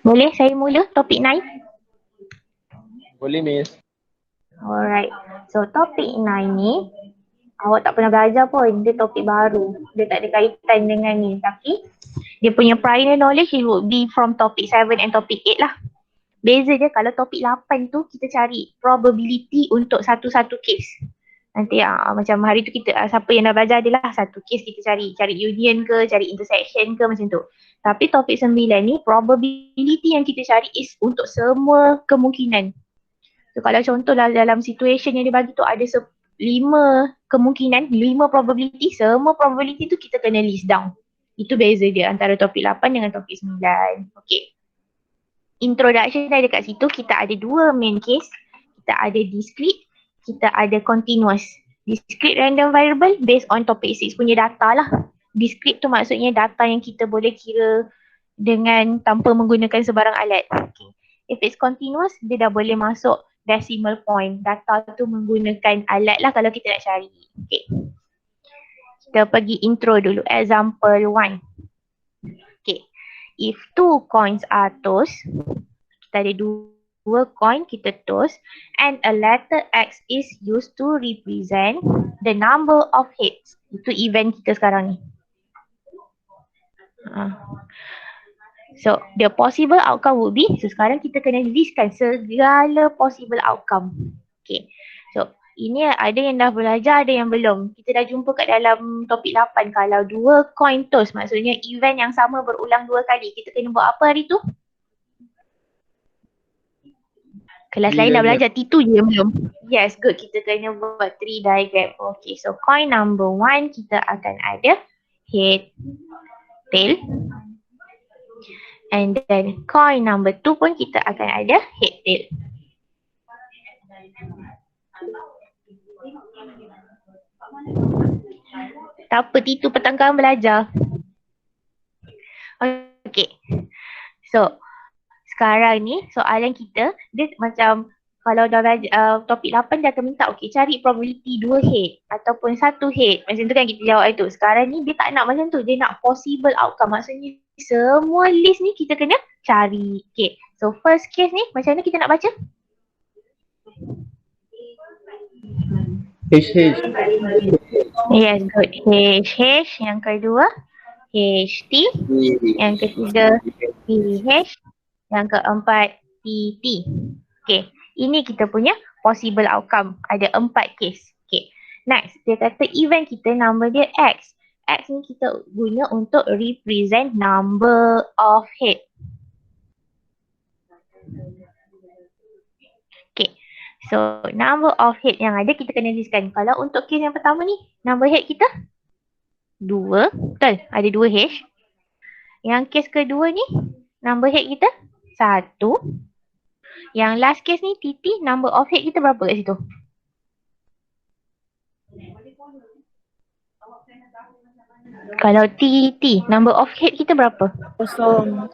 Boleh saya mula topik 9? Boleh, Miss. Alright. So topik 9 ni awak tak pernah belajar pun. Dia topik baru. Dia tak ada kaitan dengan ni. Tapi dia punya prior knowledge it would be from topic 7 and topic 8 lah. Beza dia kalau topik 8 tu kita cari probability untuk satu-satu case. Nanti macam hari tu kita siapa yang dah belajar adalah satu case kita cari union ke, cari intersection ke macam tu. Tapi topik 9 ni probability yang kita cari is untuk semua kemungkinan. So kalau contoh dalam situation yang dia bagi tu ada 5 kemungkinan, 5 probability, semua probability tu kita kena list down. Itu beza dia antara topik 8 dengan topik 9. Okay. Introduction dah dekat situ, kita ada 2 main case. Kita ada discrete, kita ada continuous. Discrete random variable based on topic 6 punya data lah. Discrete tu maksudnya data yang kita boleh kira dengan tanpa menggunakan sebarang alat. Okay. If it's continuous, dia dah boleh masuk decimal point. Data tu menggunakan alat lah kalau kita nak cari. Okay. Kita pergi intro dulu. Example 1. Okay. If 2 coins are tossed, kita ada 2 coin kita toss and a letter X is used to represent the number of heads. Itu event kita sekarang ni. So, the possible outcome would be, so sekarang kita kena listkan segala possible outcome. Okay. So, ini ada yang dah belajar, ada yang belum. Kita dah jumpa kat dalam topik 8. Kalau 2 coin toss, maksudnya event yang sama berulang 2 kali. Kita kena buat apa hari tu? Kelas lain dah belajar, T2 je yang belum. Yes, good. Kita kena buat tree diagram. Okay, so coin number 1 kita akan ada head, tail. And then coin number 2 pun kita akan ada head, tail. Tak apa, T2 petang kawan belajar. Okay. So, sekarang ni soalan kita, dia macam kalau dah belajar topik 8 dia akan minta okay, cari probability 2 head ataupun 1 head. Macam tu kan kita jawab itu. Sekarang ni dia tak nak macam tu, dia nak possible outcome. Maksudnya semua list ni kita kena cari. Okay, so first case ni macam mana kita nak baca? H. Yes, good. H. Yang kedua HT. Yang ketiga PH. Yang keempat PT. Okay, ini kita punya possible outcome. Ada 4 case. Okay, next dia kata event kita nama dia X. X ni kita guna untuk represent number of head. Okay, so number of head yang ada kita kena listkan. Kalau untuk case yang pertama ni, number head kita 2. Betul? Ada 2 H. Yang case kedua ni, number head kita 1. Yang last case ni, TT, number of head kita berapa kat situ? Kalau TT, number of head kita berapa? Kosong.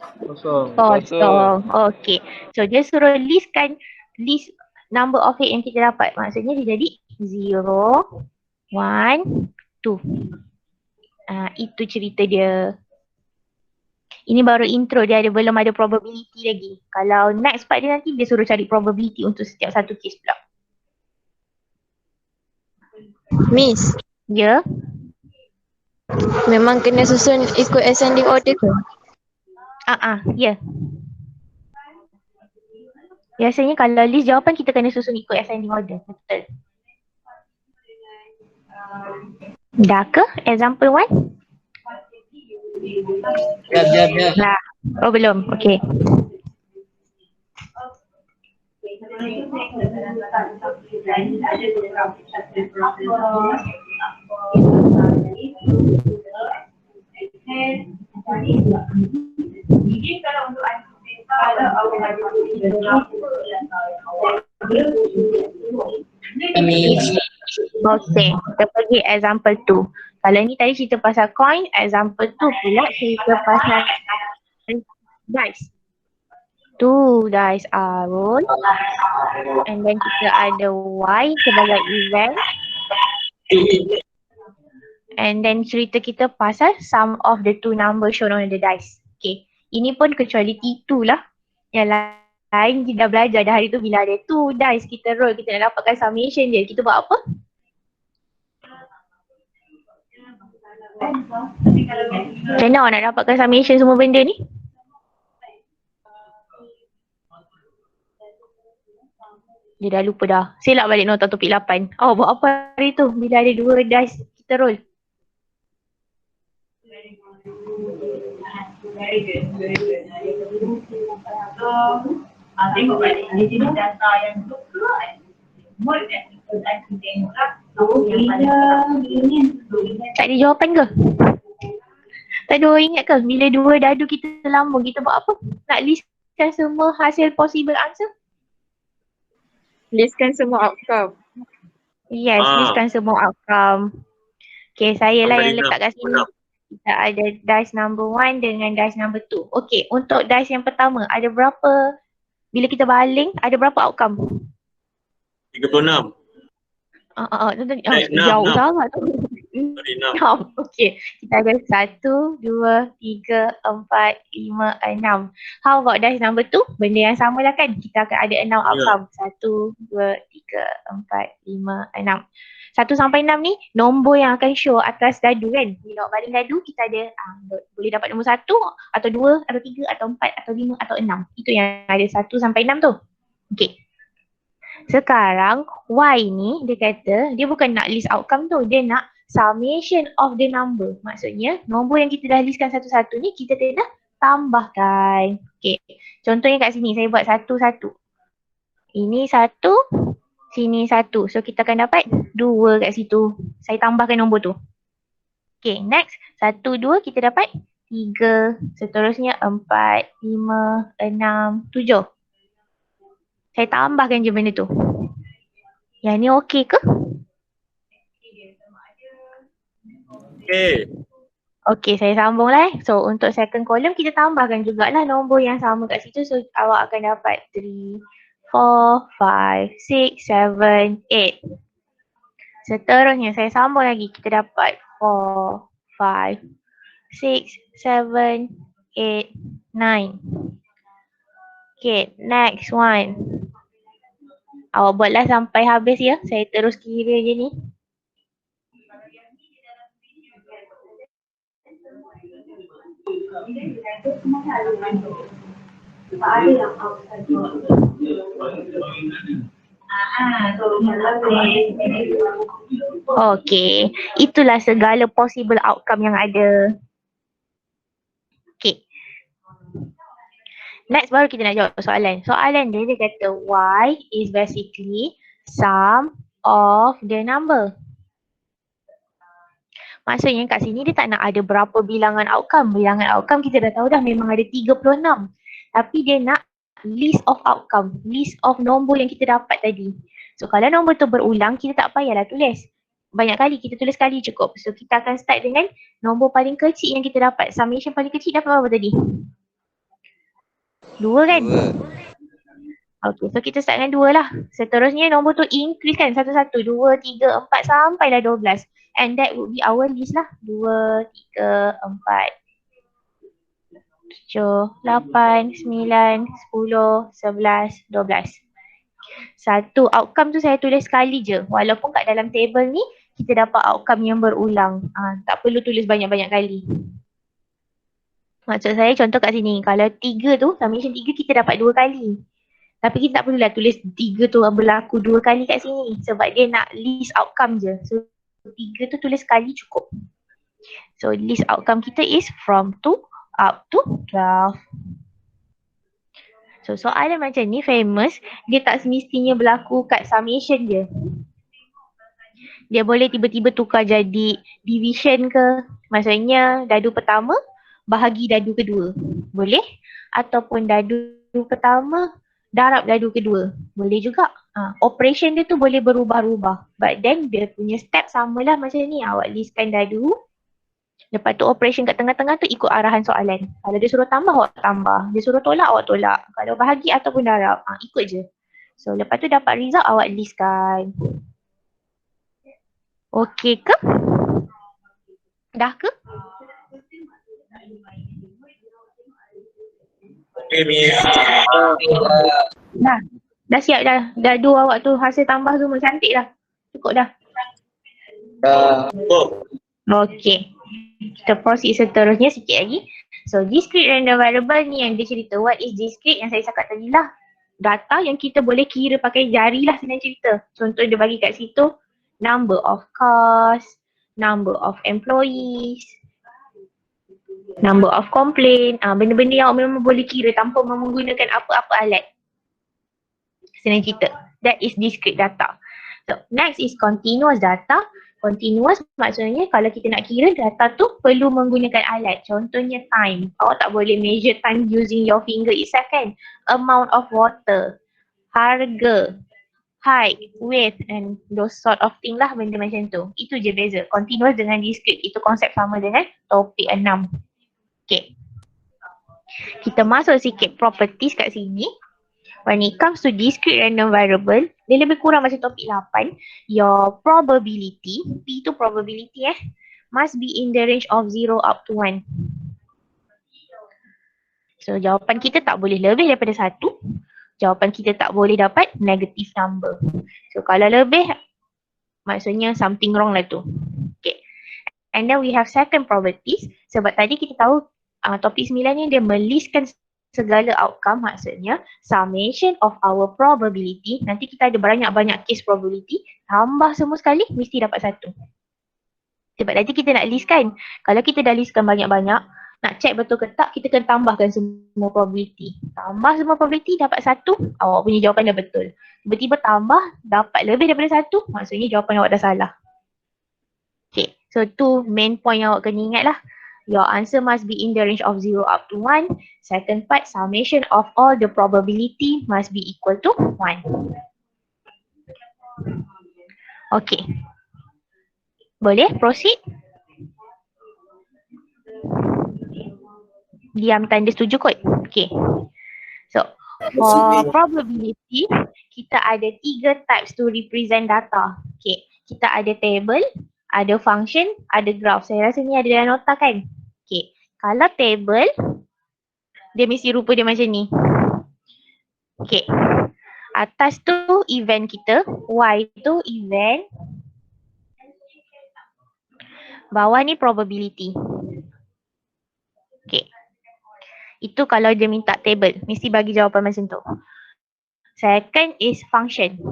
Okay. So dia suruh list number of head yang kita dapat. Maksudnya dia jadi 0, 1, 2. Itu cerita dia. Ini baru intro, dia belum ada probability lagi. Kalau next part dia nanti dia suruh cari probability untuk setiap satu case pula. Miss, Ya. memang kena susun ikut ascending order ke? Ya. Biasanya kalau list jawapan kita kena susun ikut ascending order. Betul. Dah ke example 1? Ya. Oh belum, okay. Okay, kita pergi example 2. Kalau ni tadi cerita pasal coin, example 2 pula cerita pasal dice. 2 dice are rolled and then kita ada Y sebagai event And then cerita kita pasal sum of the two numbers shown on the dice. Okay. Ini pun kecuali T2 lah. Yang lain kita dah belajar dah hari tu bila ada two dice kita roll, kita nak dapatkan summation dia. Kita buat apa? Macam mana nak dapatkan summation semua benda ni? Dia dah lupa dah. Selak balik nota topik 8. Oh, buat apa hari tu bila ada dua dice kita roll? Tengok balik. Di sini data yang tu keluar. More than kita tengok lah. Tak ada jawapan ke? Tak ada orang ingat ke? Bila dua dadu kita lambung, kita buat apa? Nak listkan semua hasil possible answer? Listkan semua outcome. Yes, listkan semua outcome. Okay, saya lah yang letak kat sini. Kita ada dice number 1 dengan dice number 2. Okay, untuk dice yang pertama, ada berapa, bila kita baling, ada berapa outcome? 36. Jauh sangat tu. Sorry, 6. 6. Okay, kita ada 1, 2, 3, 4, 5, 6. How about dice number 2? Benda yang sama lah kan? Kita akan ada 6 outcome. 1, 2, 3, 4, 5, 6. 1 sampai 6 ni nombor yang akan show atas dadu kan. Bila awak baling dadu, kita ada boleh dapat nombor 1 atau 2 atau 3 atau 4 atau 5 atau 6. Itu yang ada 1 sampai 6 tu. Okay. Sekarang Y ni dia kata dia bukan nak list outcome tu. Dia nak summation of the number. Maksudnya nombor yang kita dah listkan satu-satu ni kita kena tambahkan. Okay. Contohnya kat sini saya buat 1-1. Ini 1. Sini 1. So kita akan dapat 2 kat situ. Saya tambahkan nombor tu. Okay, next. 1, 2 kita dapat 3. Seterusnya 4, 5, 6, 7. Saya tambahkan je benda tu. Yang ni okey ke? Okay. Okey, saya sambung lah. So untuk second column kita tambahkan jugalah nombor yang sama kat situ. So awak akan dapat 3, 4, 5, 6, 7, 8. Seterusnya saya sambung lagi. Kita dapat 4, 5, 6, 7, 8, 9. Okay, next one. Awak buatlah sampai habis ya. Saya terus kira je ni. Okay, itulah segala possible outcome yang ada. Okay. Next baru kita nak jawab soalan. Soalan dia kata Y is basically sum of the number. Maksudnya kat sini dia tak nak ada berapa bilangan outcome. Bilangan outcome kita dah tahu dah memang ada 36. Tapi dia nak list of outcome. List of nombor yang kita dapat tadi. So kalau nombor tu berulang kita tak payahlah tulis. Banyak kali kita tulis sekali cukup. So kita akan start dengan nombor paling kecil yang kita dapat. Summation paling kecil dapat berapa tadi? 2 kan? 2. Okay, so kita start dengan 2 lah. Seterusnya nombor tu increase kan satu-satu. 2, 3, 4 sampailah 12. And that would be our list lah. 2, 3, 4, 7, 8, 9, 10, 11, 12. Satu outcome tu saya tulis sekali je. Walaupun kat dalam table ni kita dapat outcome yang berulang. Tak perlu tulis banyak-banyak kali. Maksud saya contoh kat sini. Kalau 3 tu, summation 3 kita dapat 2 kali. Tapi kita tak perlulah tulis 3 tu berlaku 2 kali kat sini. Sebab dia nak list outcome je. So 3 tu tulis sekali cukup. So list outcome kita is from 2 up to 12. So soalan macam ni famous, dia tak semestinya berlaku kat summation je. Dia boleh tiba-tiba tukar jadi division ke. Maksudnya dadu pertama bahagi dadu kedua. Boleh. Ataupun dadu pertama darab dadu kedua. Boleh juga. Operation dia tu boleh berubah-ubah. But then dia punya step samalah macam ni. Awak listkan dadu. Lepas tu operation kat tengah-tengah tu ikut arahan soalan. Kalau dia suruh tambah, awak tambah. Dia suruh tolak, awak tolak. Kalau bahagi ataupun darab, ikut je. So lepas tu dapat result, awak listkan. Okey ke? Dah ke? Okay, Miss. Dah. Dah siap dah. Dah dua awak tu hasil tambah semua cantik dah. Cukup dah. Oh, Okay. Kita proceed seterusnya sikit lagi. So, discrete random variable ni yang dia cerita. What is discrete yang saya cakap tadi lah. Data yang kita boleh kira pakai jari lah senang cerita. Contoh dia bagi kat situ. Number of cars. Number of employees. Number of complaint. Benda-benda yang memang boleh kira tanpa menggunakan apa-apa alat. Senang cerita. That is discrete data. So, next is continuous data. Continuous maksudnya kalau kita nak kira data tu perlu menggunakan alat. Contohnya time. Awak tak boleh measure time using your finger itself kan. Amount of water. Harga. Height, weight and those sort of thing lah benda macam tu. Itu je beza. Continuous dengan discrete. Itu konsep sama dengan topik 6. Okay. Kita masuk sikit properties kat sini. When it comes to discrete random variable, dia lebih kurang macam topik 8. Your probability, P tu probability must be in the range of 0 up to 1. So jawapan kita tak boleh lebih daripada 1. Jawapan kita tak boleh dapat negative number. So kalau lebih, maksudnya something wrong lah tu. Okay. And then we have second properties. Sebab tadi kita tahu topik 9 ni dia melistkan segala outcome, maksudnya summation of our probability. Nanti kita ada banyak-banyak case probability. Tambah semua sekali mesti dapat 1. Sebab nanti kita nak list kan. Kalau kita dah listkan banyak-banyak, nak check betul ke tak, kita kena tambahkan semua probability. Tambah semua probability dapat 1, awak punya jawapan dah betul. Tiba-tiba tambah dapat lebih daripada 1, maksudnya jawapan awak dah salah. Okay, so tu main point yang awak kena ingat lah. Your answer must be in the range of 0 up to 1. Second part, summation of all the probability must be equal to 1. Okay. Boleh proceed? Diam tanda setuju kot. Okay. So, for probability, kita ada 3 types to represent data. Okay. Kita ada table, ada function, ada graph. Saya rasa ni ada dalam nota kan? Okay. Kalau table, dia mesti rupa dia macam ni. Okay. Atas tu event kita, Y tu event. Bawah ni probability. Okay. Itu kalau dia minta table, mesti bagi jawapan macam tu. Second is function.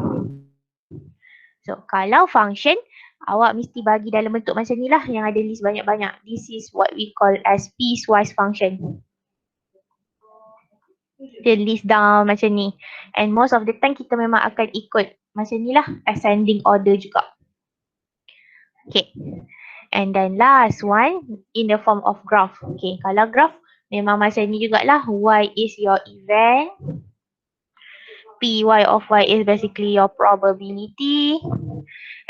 So, kalau function, awak mesti bagi dalam bentuk macam ni lah yang ada list banyak-banyak. This is what we call as piecewise function. Dia list down macam ni. And most of the time kita memang akan ikut macam ni lah, ascending order juga. Okay. And then last one, in the form of graph. Okay, kalau graph, memang macam ni jugalah. Y is your event. Py of Y is basically your probability.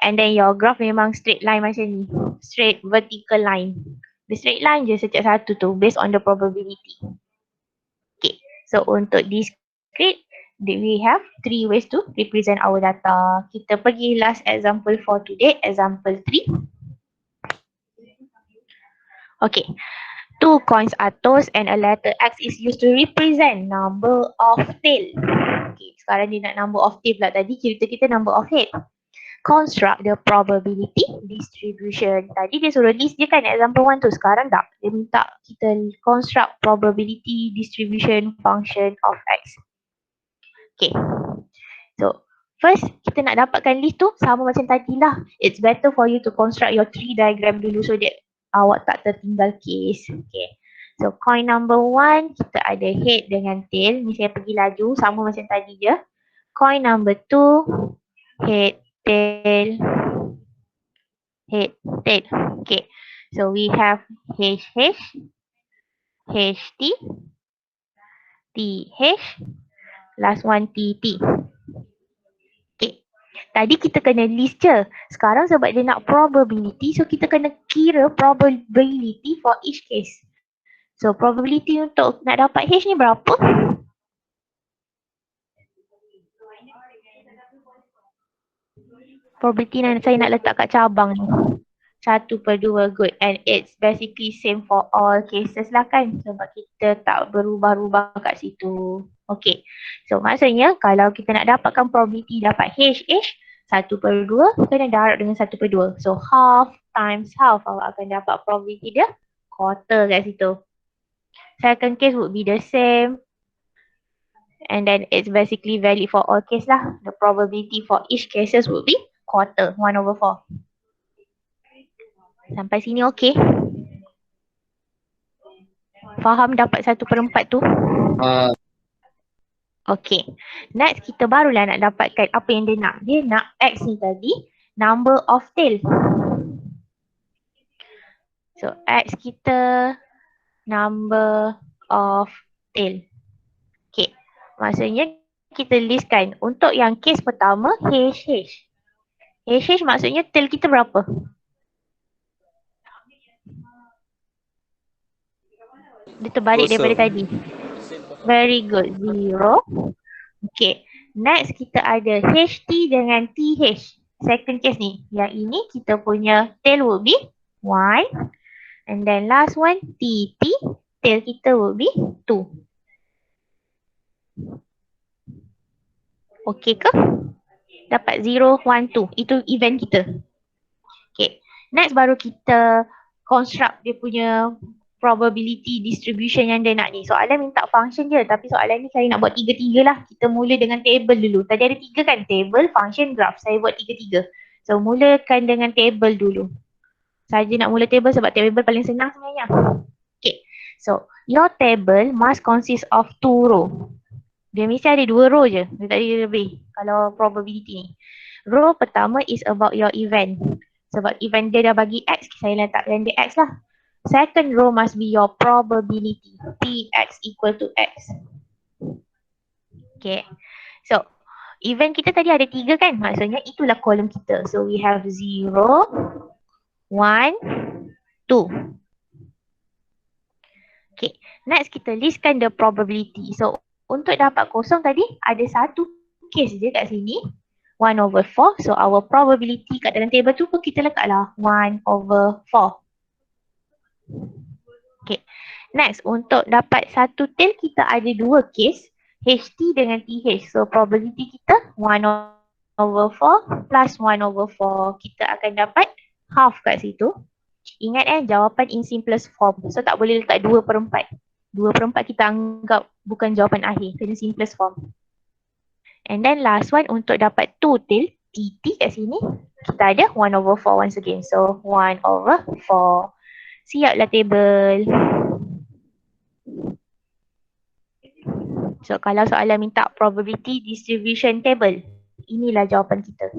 And then your graph memang straight line macam ni. Straight vertical line. The straight line je setiap satu tu based on the probability. Okay, so untuk discrete, we have 3 ways to represent our data. Kita pergi last example for today, example 3. Okay. 2 coins are tossed and a letter X is used to represent number of tail. Okay, sekarang dia nak number of tail pula. Tadi kita number of head. Construct the probability distribution. Tadi dia suruh list je kan example 1 tu. Sekarang tak. Dia minta kita construct probability distribution function of X. Okay. So, first kita nak dapatkan list tu sama macam tadi lah. It's better for you to construct your tree diagram dulu so that awak tak tertinggal case. Okay. So coin number 1, kita ada head dengan tail. Ni saya pergi laju, sama macam tadi je. Coin number 2, head, tail, head, tail. Okay. So we have HH, HT, TH, last one TT. Okay. Tadi kita kena list je. Sekarang sebab dia nak probability, so kita kena kira probability for each case. So probability untuk nak dapat H ni berapa? Probability yang saya nak letak kat cabang ni. 1/2 good, and it's basically same for all cases lah kan, sebab kita tak berubah-ubah kat situ. Okay, so maksudnya kalau kita nak dapatkan probability dapat HH 1/2 kena darab dengan 1/2. So half times half, awak akan dapat probability dia quarter kat situ. Second case would be the same, and then it's basically valid for all case lah. The probability for each cases would be quarter, 1/4. Sampai sini okey? Faham dapat 1/4 tu? Okay. Next kita barulah nak dapatkan apa yang dia nak. Dia nak X ni tadi number of tail. So X kita number of tail. Okay. Maksudnya kita listkan untuk yang case pertama HH. HH maksudnya tail kita berapa? Dia terbalik daripada tadi. Very good. 0. Okay. Next kita ada HT dengan TH. Second case ni. Yang ini kita punya tail would be 1. And then last one TT. Tail kita would be 2. Okay ke? Dapat 0, 1, 2. Itu event kita. Okay. Next baru kita construct dia punya probability distribution yang dia nak ni. Soalan minta function je, tapi soalan ni saya nak buat 3-3 lah. Kita mula dengan table dulu. Tadi ada 3 kan? Table, function, graph. Saya buat 3-3. So mulakan dengan table dulu. Saya nak mula table sebab table paling senang sebenarnya. Okay. So your table must consist of 2 row. Dia mesti ada 2 row je. Dia tak ada lebih kalau probability ni. Row pertama is about your event. Sebab event dia dah bagi X, saya letakkan dia X lah. Second row must be your probability. Px equal to X. Okay. So, event kita tadi ada 3 kan? Maksudnya itulah kolom kita. So, we have 0, 1, 2. Okay. Next, kita listkan the probability. So, untuk dapat kosong tadi, ada satu case je kat sini. 1/4. So, our probability kat dalam table tu pun kita letaklah 1/4. Okay. Next, untuk dapat satu tail kita ada 2 case, HT dengan TH. So probability kita 1/4 plus 1/4. Kita akan dapat half kat situ. Ingat jawapan in simplest form. So tak boleh letak 2/4. 2/4 kita anggap bukan jawapan akhir. Kena simplest form. And then last one untuk dapat 2 tail, TT kat sini. Kita ada 1/4 once again. So 1/4. Siaplah table. So kalau soalan minta probability distribution table, inilah jawapan kita.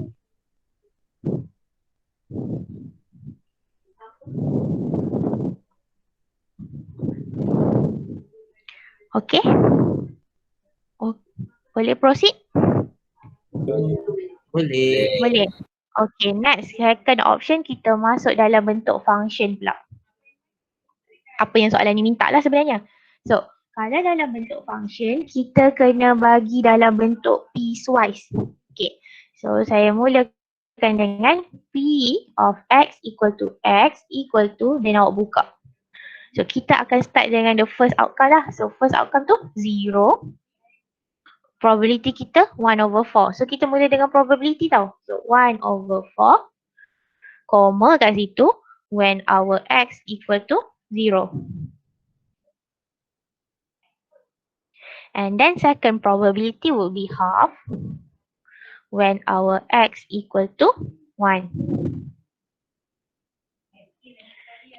Okay. Oh, boleh proceed? Boleh. Boleh. Okay, next second option kita masuk dalam bentuk function pula. Apa yang soalan ni minta lah sebenarnya. So, kalau dalam bentuk function, kita kena bagi dalam bentuk piecewise. Okay, so saya mulakan dengan P of X equal to then awak buka. So, kita akan start dengan the first outcome lah. So, first outcome tu 0. Probability kita 1/4. So, kita mula dengan probability tau. So, 1/4, comma kat situ, when our X equal to 0. And then second probability will be half when our X equal to 1.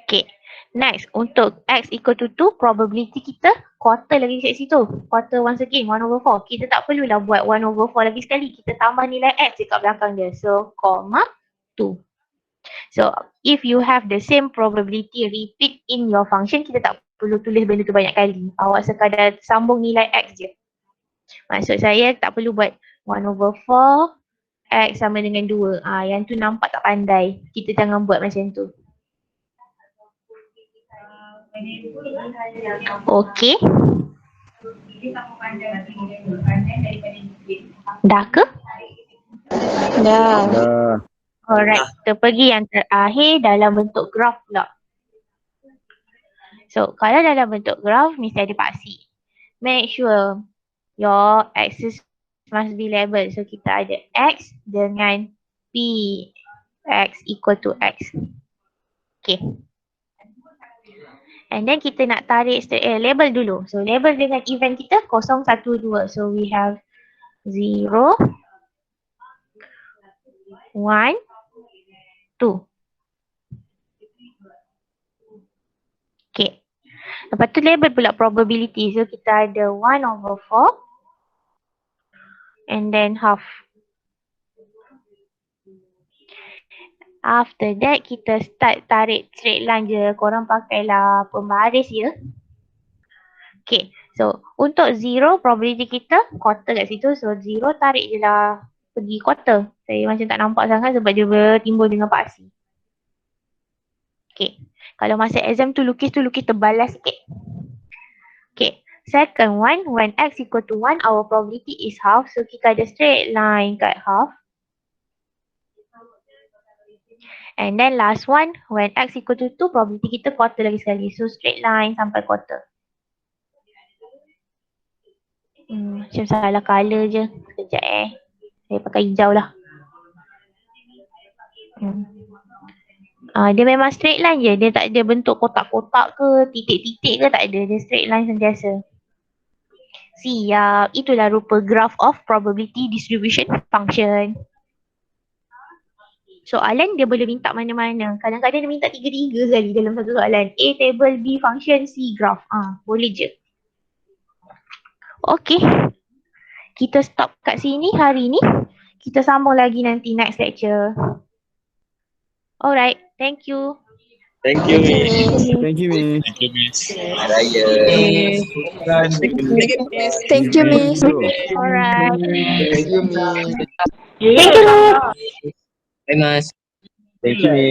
Okay. Next, untuk X equal to 2, probability kita quarter lagi kat situ. Quarter once again, 1/4. Kita tak perlulah buat 1/4 lagi sekali. Kita tambah nilai X dekat belakang dia. So, comma 2. So, if you have the same probability repeat in your function, kita tak perlu tulis benda tu banyak kali. Awak sekadar sambung nilai X je. Maksud saya tak perlu buat 1/4 X sama dengan 2. Yang tu nampak tak pandai. Kita jangan buat macam tu. Okay. Dah ke? Dah. Alright, kita pergi yang terakhir dalam bentuk graf pula. So, kalau dalam bentuk graf, mesti ada paksi. Make sure your axis must be labeled. So, kita ada X dengan P. X equal to X. Okay. And then kita nak tarik label dulu. So, label dengan event kita 0, 1, 2. So, we have 0, 1, 2. Okay. Lepas tu label pula probability. So kita ada 1/4 and then half. After that kita start tarik straight line je. Korang pakailah pembaris je. Okay. So untuk 0 probability kita quarter kat situ. So 0 tarik je lah pergi quarter. Saya macam tak nampak sangat sebab dia bertimbul dengan paksi. Okay. Kalau masa exam tu lukis tebal lah sikit. Okay. Second one, when x equal to 1, our probability is half. So kita ada straight line kat half. And then last one, when x equal to 2, probability kita quarter lagi sekali. So straight line sampai quarter. Macam salah colour je. Sekejap Saya pakai hijau lah. Dia memang straight line je. Dia tak ada bentuk kotak-kotak ke, titik-titik ke, tak ada. Dia straight line sentiasa. Siap. Itulah rupa graph of probability distribution function. Soalan dia boleh minta mana-mana. Kadang-kadang dia minta 3-3 sekali dalam satu soalan. A table, B function, C graph. Boleh je. Okay. Kita stop kat sini hari ni. Kita sambung lagi nanti next lecture. Alright. Thank you. Thank you, Miss. Thank you, Miss. Thank you, Miss. Raya. Thank you, Miss. Alright. Thank you, Miss. Thank you. Bye, Mas. Thank you, Miss.